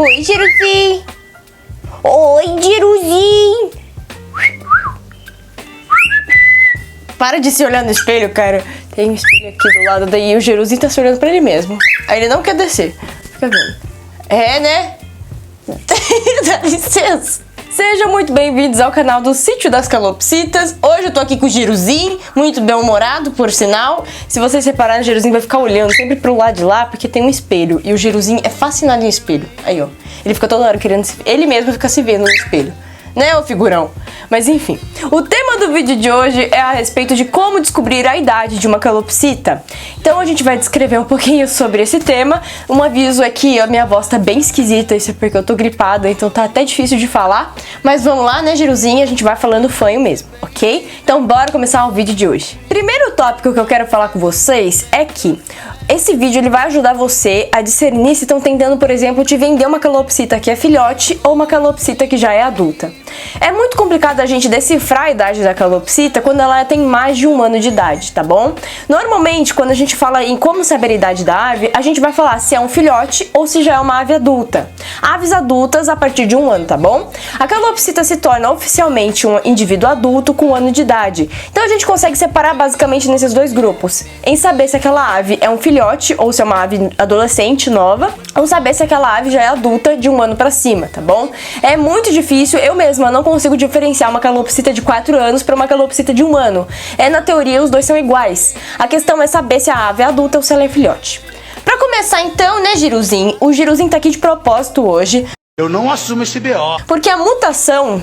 Oi, Jeruzinho. Oi, Jeruzinho. Para de se olhar no espelho, cara. Tem um espelho aqui do lado, daí o Jeruzinho tá se olhando pra ele mesmo. Aí ele não quer descer. Fica vendo. É, né? Dá licença. Sejam muito bem-vindos ao canal do Sítio das Calopsitas. Hoje eu tô aqui com o Jeruzinho, muito bem-humorado, por sinal. Se vocês repararem, o Jeruzinho vai ficar olhando sempre pro lado de lá, porque tem um espelho. E o Jeruzinho é fascinado em espelho. Aí, ó. Ele fica toda hora querendo... Ele mesmo fica se vendo no espelho. Né, ô figurão? Mas enfim, o tema do vídeo de hoje é a respeito de como descobrir a idade de uma calopsita. Então a gente vai descrever um pouquinho sobre esse tema. Um aviso é que a minha voz tá bem esquisita, isso é porque eu tô gripada, então tá até difícil de falar. Mas vamos lá, né, Jeruzinho? A gente vai falando fanho mesmo, ok? Então bora começar o vídeo de hoje. Primeiro tópico que eu quero falar com vocês é que esse vídeo ele vai ajudar você a discernir se estão tentando, por exemplo, te vender uma calopsita que é filhote ou uma calopsita que já é adulta. É muito complicado a gente decifrar a idade da calopsita quando ela tem mais de 1 ano de idade, tá bom? Normalmente, quando a gente fala em como saber a idade da ave, a gente vai falar se é um filhote ou se já é uma ave adulta. Aves adultas a partir de 1 ano, tá bom? A calopsita se torna oficialmente um indivíduo adulto com 1 ano de idade. Então a gente consegue separar basicamente nesses dois grupos, em saber se aquela ave é um filhote ou se é uma ave adolescente nova, ou saber se aquela ave já é adulta de 1 ano pra cima, tá bom? É muito difícil, eu mesma não consigo diferenciar uma calopsita de 4 anos para uma calopsita de 1 ano. Na teoria os dois são iguais. A questão é saber se a ave é adulta ou se ela é filhote. Pra começar então, né, Jeruzinho? O Jeruzinho tá aqui de propósito hoje. Eu não assumo esse BO. Porque a mutação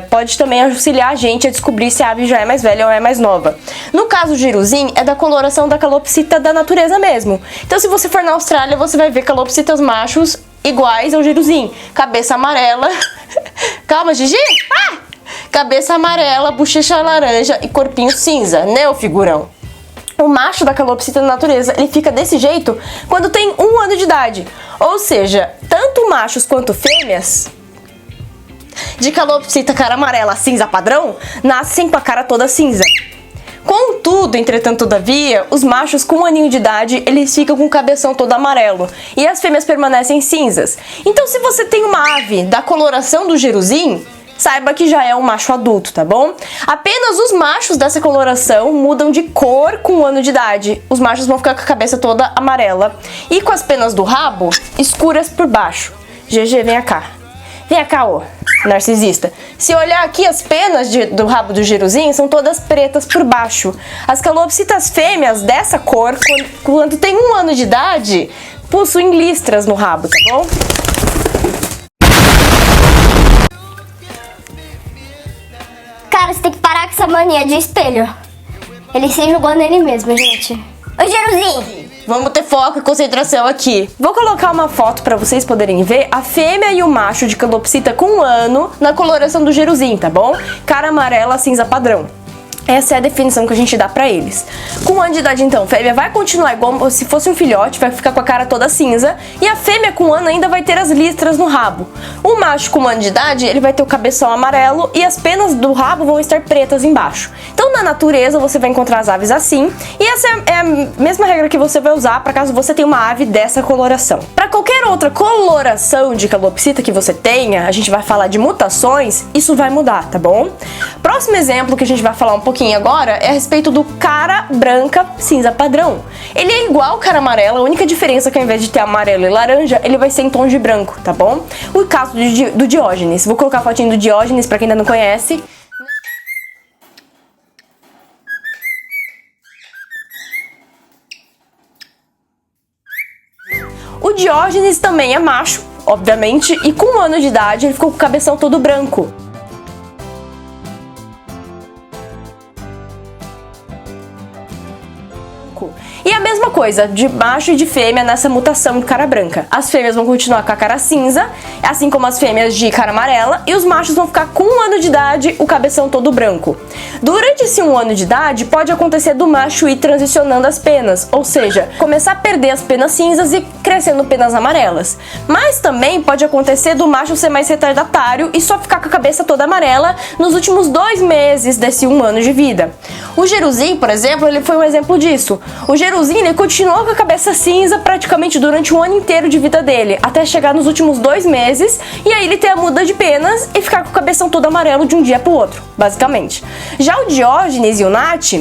pode também auxiliar a gente a descobrir se a ave já é mais velha ou é mais nova. No caso do Jeruzinho, é da coloração da calopsita da natureza mesmo. Então se você for na Austrália, você vai ver calopsitas machos iguais ao Jeruzinho. Cabeça amarela. Calma, Gigi. Ah! Cabeça amarela, bochecha laranja e corpinho cinza, né, ô figurão? O macho da calopsita da natureza, ele fica desse jeito quando tem 1 ano de idade. Ou seja, tanto machos quanto fêmeas de calopsita cara amarela cinza padrão nascem com a cara toda cinza. Contudo, entretanto, todavia, os machos com 1 aninho de idade, eles ficam com o cabeção todo amarelo e as fêmeas permanecem cinzas. Então, se você tem uma ave da coloração do Jeruzinho, saiba que já é um macho adulto, tá bom? Apenas os machos dessa coloração mudam de cor com 1 ano de idade. Os machos vão ficar com a cabeça toda amarela e com as penas do rabo escuras por baixo. GG, vem cá. Vem cá, ô narcisista. Se olhar aqui, as penas do rabo do Jeruzinho são todas pretas por baixo. As calopsitas fêmeas dessa cor, quando tem 1 ano de idade, possuem listras no rabo, tá bom? Cara, você tem que parar com essa mania de espelho. Ele se jogou nele mesmo, gente. Ô, Jeruzinho! Vamos ter foco e concentração aqui. Vou colocar uma foto pra vocês poderem ver a fêmea e o macho de calopsita com 1 ano na coloração do Jeruzinho, tá bom? Cara amarela, cinza padrão. Essa é a definição que a gente dá pra eles. Com 1 ano de idade, então, a fêmea vai continuar igual se fosse um filhote, vai ficar com a cara toda cinza, e a fêmea com 1 ano ainda vai ter as listras no rabo. O macho com 1 ano de idade, ele vai ter o cabeção amarelo e as penas do rabo vão estar pretas embaixo. Então, na natureza, você vai encontrar as aves assim, e essa é a mesma regra que você vai usar para caso você tenha uma ave dessa coloração. Para qualquer outra coloração de calopsita que você tenha, a gente vai falar de mutações, isso vai mudar, tá bom? Próximo exemplo que a gente vai falar um pouquinho agora é a respeito do cara branca cinza padrão. Ele é igual ao cara amarelo, a única diferença é que ao invés de ter amarelo e laranja, ele vai ser em tom de branco, tá bom? O caso do Diógenes. Vou colocar a fotinho do Diógenes pra quem ainda não conhece. O Diógenes também é macho, obviamente, e com 1 ano de idade ele ficou com o cabeção todo branco. E a mesma coisa de macho e de fêmea nessa mutação de cara branca. As fêmeas vão continuar com a cara cinza, assim como as fêmeas de cara amarela, e os machos vão ficar com 1 ano de idade, o cabeção todo branco. Durante esse 1 ano de idade, pode acontecer do macho ir transicionando as penas, ou seja, começar a perder as penas cinzas e crescendo penas amarelas. Mas também pode acontecer do macho ser mais retardatário e só ficar com a cabeça toda amarela nos últimos 2 meses desse 1 ano de vida. O Jeruzinho, por exemplo, ele foi um exemplo disso. O Jeruzinho, ele continua com a cabeça cinza praticamente durante um ano inteiro de vida dele, até chegar nos últimos 2 meses, e aí ele ter a muda de penas e ficar com o cabeção todo amarelo de um dia pro outro, basicamente. Já o Diógenes e o Nath,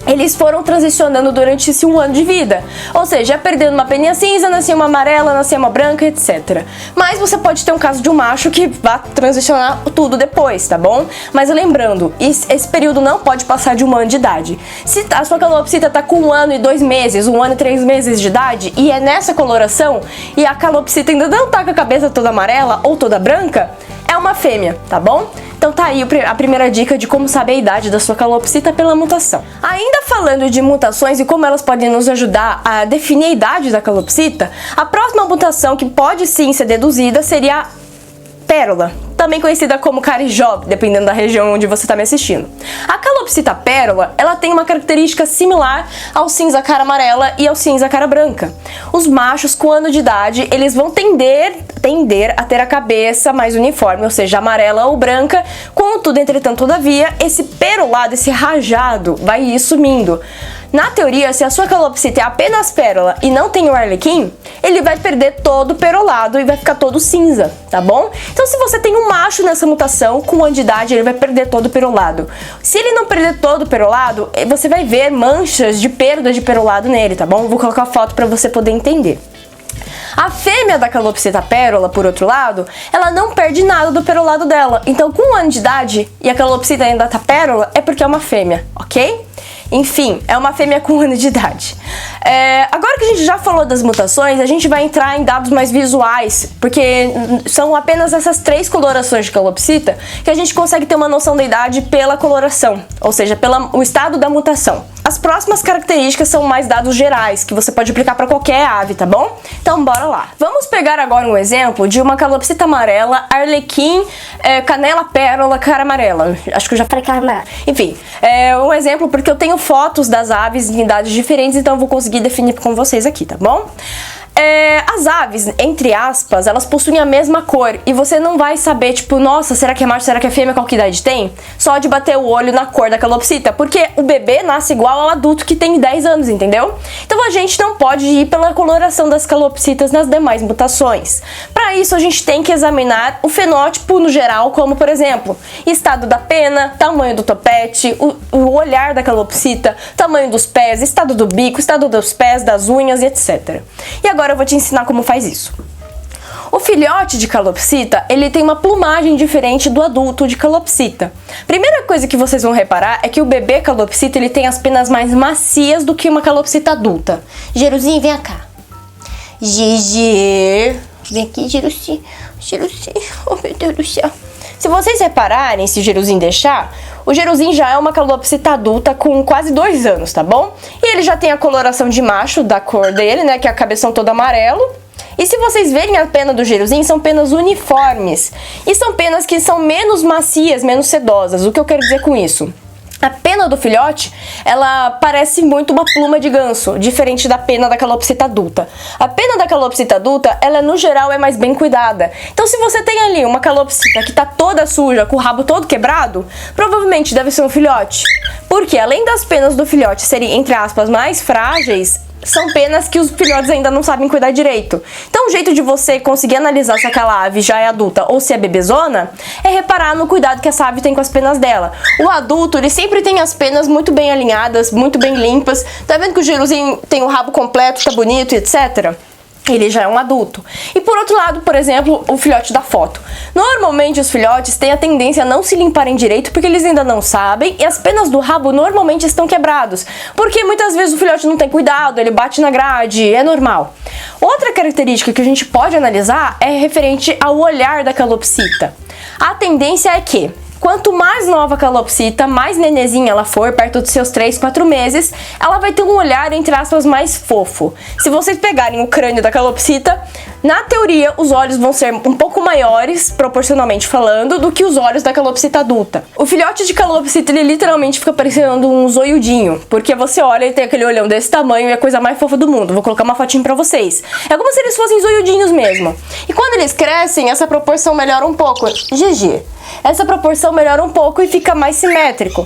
eles foram transicionando durante esse 1 ano de vida, ou seja, perdendo uma peninha cinza, nascia uma amarela, nascia uma branca, etc. Mas você pode ter um caso de um macho que vá transicionar tudo depois, tá bom? Mas lembrando, esse período não pode passar de 1 ano de idade. Se a sua calopsita tá com 1 ano e 2 meses, 1 ano e 3 meses de idade, e é nessa coloração, e a calopsita ainda não tá com a cabeça toda amarela ou toda branca, é uma fêmea, tá bom? Então tá aí a primeira dica de como saber a idade da sua calopsita pela mutação. Ainda falando de mutações e como elas podem nos ajudar a definir a idade da calopsita, a próxima mutação que pode sim ser deduzida seria a pérola, também conhecida como carijó, dependendo da região onde você está me assistindo. A calopsita pérola, ela tem uma característica similar ao cinza cara amarela e ao cinza cara branca. Os machos com 1 ano de idade, eles vão tender a ter a cabeça mais uniforme, ou seja, amarela ou branca. Contudo, entretanto, todavia, esse perolado, esse rajado, vai ir sumindo. Na teoria, se a sua calopsita é apenas pérola e não tem o arlequim, ele vai perder todo o perolado e vai ficar todo cinza, tá bom? Então, se você tem um macho nessa mutação, com 1 ano de idade, ele vai perder todo o perolado. Se ele não perder todo o perolado, você vai ver manchas de perda de perolado nele, tá bom? Vou colocar a foto para você poder entender. A fêmea da calopsita pérola, por outro lado, ela não perde nada do perolado dela. Então, com 1 ano de idade e a calopsita ainda tá pérola, é porque é uma fêmea, ok? Enfim, é uma fêmea com 1 ano de idade. Agora que a gente já falou das mutações, a gente vai entrar em dados mais visuais, porque são apenas essas 3 colorações de calopsita que a gente consegue ter uma noção da idade pela coloração, ou seja, pelo estado da mutação. As próximas características são mais dados gerais, que você pode aplicar para qualquer ave, tá bom? Então, bora lá. Vamos pegar agora um exemplo de uma calopsita amarela, arlequim, canela pérola, cara amarela. Acho que eu já falei cara amarela. Enfim, um exemplo porque eu tenho fotos das aves em idades diferentes, então eu vou conseguir definir com vocês aqui, tá bom? As aves, entre aspas, elas possuem a mesma cor e você não vai saber, tipo, nossa, será que é macho, será que é fêmea, qual que idade tem? Só de bater o olho na cor da calopsita, porque o bebê nasce igual ao adulto que tem 10 anos, entendeu? Então a gente não pode ir pela coloração das calopsitas nas demais mutações. Para isso a gente tem que examinar o fenótipo no geral, como por exemplo, estado da pena, tamanho do topete, o olhar da calopsita, tamanho dos pés, estado do bico, estado dos pés, das unhas e etc. E agora eu vou te ensinar como faz isso. O filhote de calopsita, ele tem uma plumagem diferente do adulto de calopsita. Primeira coisa que vocês vão reparar é que o bebê calopsita, ele tem as penas mais macias do que uma calopsita adulta. Geruzinho, vem cá. Gigi. Vem aqui, Geruzinho. Geruzinho. Oh, meu Deus do céu. Se vocês repararem, se o Geruzinho deixar, o Geruzinho já é uma calopsita adulta com quase 2 anos, tá bom? E ele já tem a coloração de macho da cor dele, né, que é a cabeção toda amarelo. E se vocês verem a pena do Geruzinho, são penas uniformes. E são penas que são menos macias, menos sedosas. O que eu quero dizer com isso? A pena do filhote, ela parece muito uma pluma de ganso, diferente da pena da calopsita adulta. A pena da calopsita adulta, ela no geral é mais bem cuidada. Então se você tem ali uma calopsita que tá toda suja, com o rabo todo quebrado, provavelmente deve ser um filhote. Porque além das penas do filhote serem, entre aspas, mais frágeis, são penas que os filhotes ainda não sabem cuidar direito. Então o jeito de você conseguir analisar se aquela ave já é adulta ou se é bebezona é reparar no cuidado que essa ave tem com as penas dela. O adulto, ele sempre tem as penas muito bem alinhadas, muito bem limpas. Tá vendo que o Geruzinho tem o rabo completo, tá bonito e etc? Ele já é um adulto. E por outro lado, por exemplo, o filhote da foto. Normalmente os filhotes têm a tendência a não se limparem direito porque eles ainda não sabem e as penas do rabo normalmente estão quebrados. Porque muitas vezes o filhote não tem cuidado, ele bate na grade, é normal. Outra característica que a gente pode analisar é referente ao olhar da calopsita. A tendência é que quanto mais nova a calopsita, mais nenezinha ela for, perto dos seus 3, 4 meses, ela vai ter um olhar, entre aspas, mais fofo. Se vocês pegarem o crânio da calopsita, na teoria, os olhos vão ser um pouco maiores, proporcionalmente falando, do que os olhos da calopsita adulta. O filhote de calopsita, ele literalmente fica parecendo um zoiudinho, porque você olha e tem aquele olhão desse tamanho e é a coisa mais fofa do mundo. Vou colocar uma fotinho pra vocês. É como se eles fossem zoiudinhos mesmo. E quando eles crescem, essa proporção melhora um pouco. GG. Essa proporção melhora um pouco e fica mais simétrico.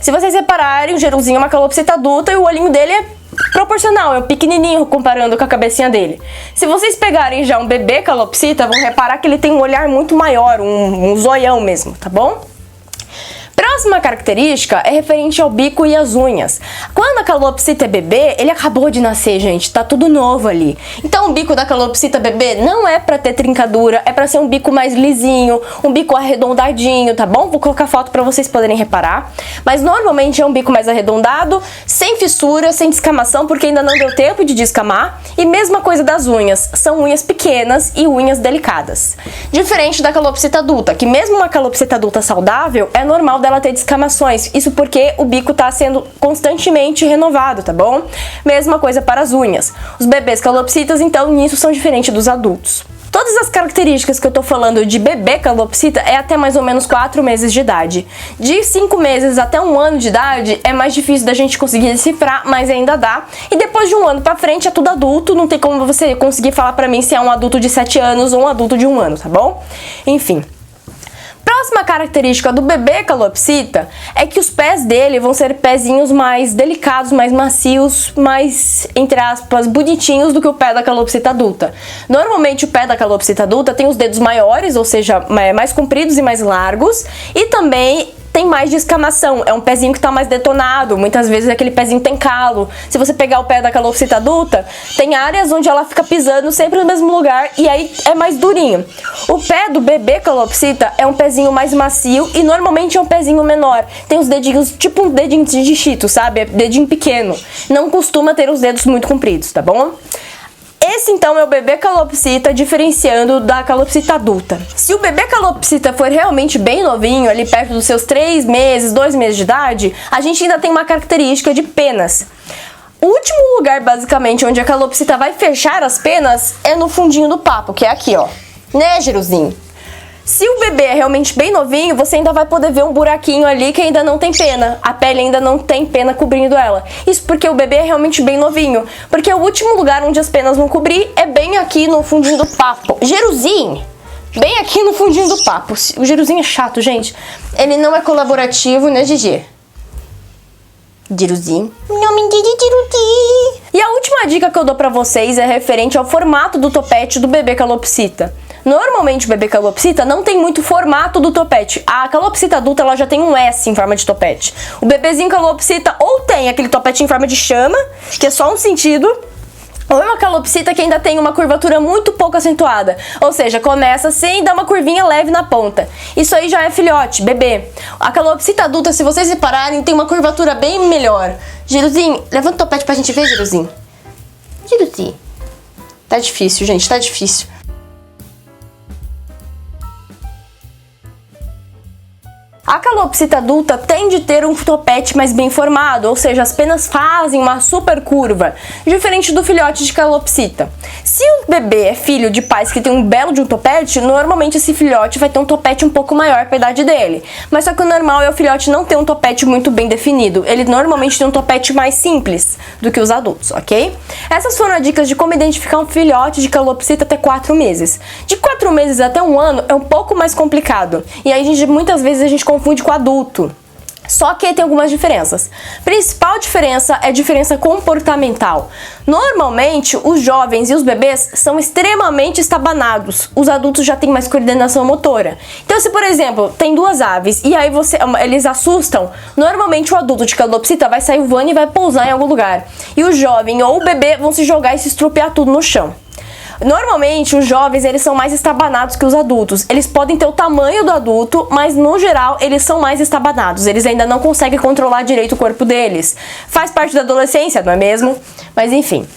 Se vocês repararem, o Geruzinho é uma calopsita adulta e o olhinho dele é proporcional, é um pequenininho comparando com a cabecinha dele. Se vocês pegarem já um bebê calopsita, vão reparar que ele tem um olhar muito maior, um zoião mesmo, tá bom? Próxima característica é referente ao bico e as unhas. Quando a calopsita é bebê, ele acabou de nascer, gente, tá tudo novo ali. Então o bico da calopsita bebê não é pra ter trincadura, é pra ser um bico mais lisinho, um bico arredondadinho, tá bom? Vou colocar foto pra vocês poderem reparar. Mas normalmente é um bico mais arredondado, sem fissura, sem descamação, porque ainda não deu tempo de descamar. E mesma coisa das unhas, são unhas pequenas e unhas delicadas. Diferente da calopsita adulta, que mesmo uma calopsita adulta saudável, é normal dela ter descamações, isso porque o bico tá sendo constantemente renovado, tá bom? Mesma coisa para as unhas. Os bebês calopsitas, então, nisso são diferentes dos adultos. Todas as características que eu tô falando de bebê calopsita é até mais ou menos 4 meses de idade. De 5 meses até 1 ano de idade é mais difícil da gente conseguir decifrar, mas ainda dá. E depois de 1 ano pra frente é tudo adulto, não tem como você conseguir falar pra mim se é um adulto de 7 anos ou um adulto de 1 ano, tá bom? Enfim. Próxima característica do bebê calopsita é que os pés dele vão ser pezinhos mais delicados, mais macios, mais, entre aspas, bonitinhos do que o pé da calopsita adulta. Normalmente o pé da calopsita adulta tem os dedos maiores, ou seja, mais compridos e mais largos, e também tem mais descamação, é um pezinho que tá mais detonado, muitas vezes aquele pezinho tem calo. Se você pegar o pé da calopsita adulta, tem áreas onde ela fica pisando sempre no mesmo lugar e aí é mais durinho. O pé do bebê calopsita é um pezinho mais macio e normalmente é um pezinho menor. Tem os dedinhos, tipo um dedinho de chito, sabe? É dedinho pequeno. Não costuma ter os dedos muito compridos, tá bom? Esse então é o bebê calopsita diferenciando da calopsita adulta. Se o bebê calopsita for realmente bem novinho, ali perto dos seus 3 meses, 2 meses de idade, a gente ainda tem uma característica de penas. O último lugar, basicamente, onde a calopsita vai fechar as penas é no fundinho do papo, que é aqui, ó. Né, Jeruzinho? Se o bebê é realmente bem novinho, você ainda vai poder ver um buraquinho ali que ainda não tem pena. A pele ainda não tem pena cobrindo ela. Isso porque o bebê é realmente bem novinho. Porque o último lugar onde as penas vão cobrir é bem aqui no fundinho do papo. Jeruzinho! Bem aqui no fundinho do papo. O Jeruzinho é chato, gente. Ele não é colaborativo, né, Gigi? Jeruzinho. Não me diga Jeruzinho. E a última dica que eu dou pra vocês é referente ao formato do topete do bebê calopsita. Normalmente o bebê calopsita não tem muito formato do topete. A calopsita adulta ela já tem um S em forma de topete. O bebezinho calopsita ou tem aquele topete em forma de chama, que é só um sentido, ou é uma calopsita que ainda tem uma curvatura muito pouco acentuada. Ou seja, começa assim e dá uma curvinha leve na ponta. Isso aí já é filhote, bebê. A calopsita adulta, se vocês repararem, tem uma curvatura bem melhor. Giruzinho, levanta o topete pra gente ver, Giruzinho. Giruzinho. Tá difícil, gente, tá difícil. A calopsita adulta tende a ter um topete mais bem formado, ou seja, as penas fazem uma super curva, diferente do filhote de calopsita. Se o bebê é filho de pais que tem um belo de um topete, normalmente esse filhote vai ter um topete um pouco maior para a idade dele. Mas só que o normal é o filhote não ter um topete muito bem definido, ele normalmente tem um topete mais simples do que os adultos, ok? Essas foram as dicas de como identificar um filhote de calopsita até 4 meses. De 4 meses até 1 ano é um pouco mais complicado, e aí muitas vezes a gente confunde com adulto. Só que tem algumas diferenças. Principal diferença é a diferença comportamental. Normalmente, os jovens e os bebês são extremamente estabanados. Os adultos já têm mais coordenação motora. Então, se por exemplo, tem 2 aves e aí eles assustam, normalmente o adulto de calopsita vai sair voando e vai pousar em algum lugar. E o jovem ou o bebê vão se jogar e se estrupiar tudo no chão. Normalmente, os jovens, eles são mais estabanados que os adultos. Eles podem ter o tamanho do adulto, mas no geral, eles são mais estabanados. Eles ainda não conseguem controlar direito o corpo deles. Faz parte da adolescência, não é mesmo? Mas enfim.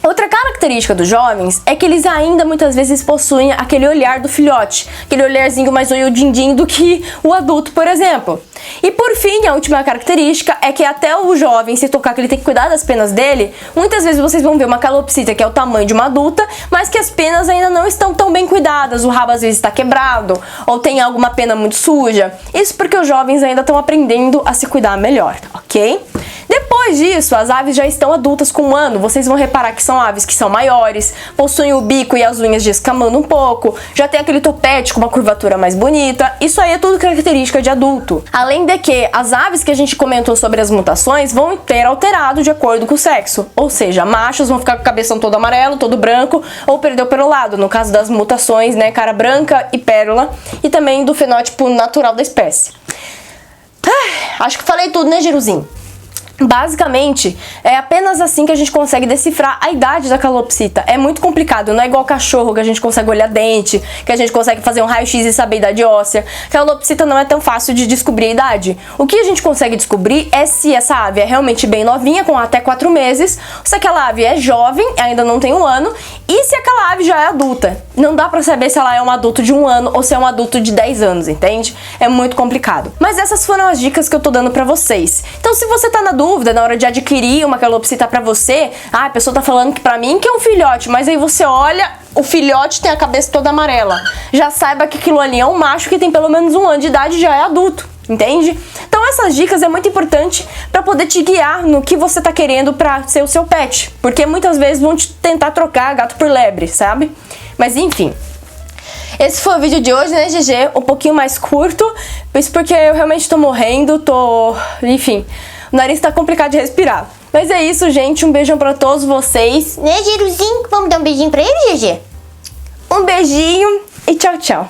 Outra característica dos jovens é que eles ainda muitas vezes possuem aquele olhar do filhote, aquele olharzinho mais olhudinho do que o adulto, por exemplo. E por fim, a última característica é que até o jovem se tocar que ele tem que cuidar das penas dele, muitas vezes vocês vão ver uma calopsita que é o tamanho de uma adulta, mas que as penas ainda não estão tão bem cuidadas, o rabo às vezes está quebrado, ou tem alguma pena muito suja. Isso porque os jovens ainda estão aprendendo a se cuidar melhor, ok? Depois Depois disso, as aves já estão adultas com 1 ano. Vocês vão reparar que são aves que são maiores, possuem o bico e as unhas descamando um pouco, já tem aquele topete com uma curvatura mais bonita. Isso aí é tudo característica de adulto. Além de que as aves que a gente comentou sobre as mutações vão ter alterado de acordo com o sexo. Ou seja, machos vão ficar com o cabeção todo amarelo, todo branco, ou perdeu pelo lado, no caso das mutações, né, cara branca e pérola, e também do fenótipo natural da espécie. Acho que falei tudo, né, Jeruzinho? Basicamente, é apenas assim que a gente consegue decifrar a idade da calopsita. É muito complicado, não é igual cachorro que a gente consegue olhar dente, que a gente consegue fazer um raio-x e saber a idade óssea. Calopsita não é tão fácil de descobrir a idade. O que a gente consegue descobrir é se essa ave é realmente bem novinha, com até 4 meses, se aquela ave é jovem, ainda não tem 1 ano, e se aquela ave já é adulta. Não dá pra saber se ela é um adulto de 1 ano ou se é um adulto de 10 anos, entende? É muito complicado. Mas essas foram as dicas que eu tô dando pra vocês. Então, se você tá na dúvida na hora de adquirir uma calopsita pra você, a pessoa tá falando que pra mim que é um filhote, mas aí você olha, o filhote tem a cabeça toda amarela. Já saiba que aquilo ali é um macho que tem pelo menos 1 ano de idade e já é adulto, entende? Então essas dicas é muito importante pra poder te guiar no que você tá querendo pra ser o seu pet, porque muitas vezes vão te tentar trocar gato por lebre, sabe? Mas enfim. Esse foi o vídeo de hoje, né, GG? Um pouquinho mais curto, isso porque eu realmente tô morrendo, enfim, o nariz tá complicado de respirar. Mas é isso, gente, um beijão pra todos vocês. Né, Jeruzinho? Vamos dar um beijinho pra ele, GG? Um beijinho e tchau, tchau.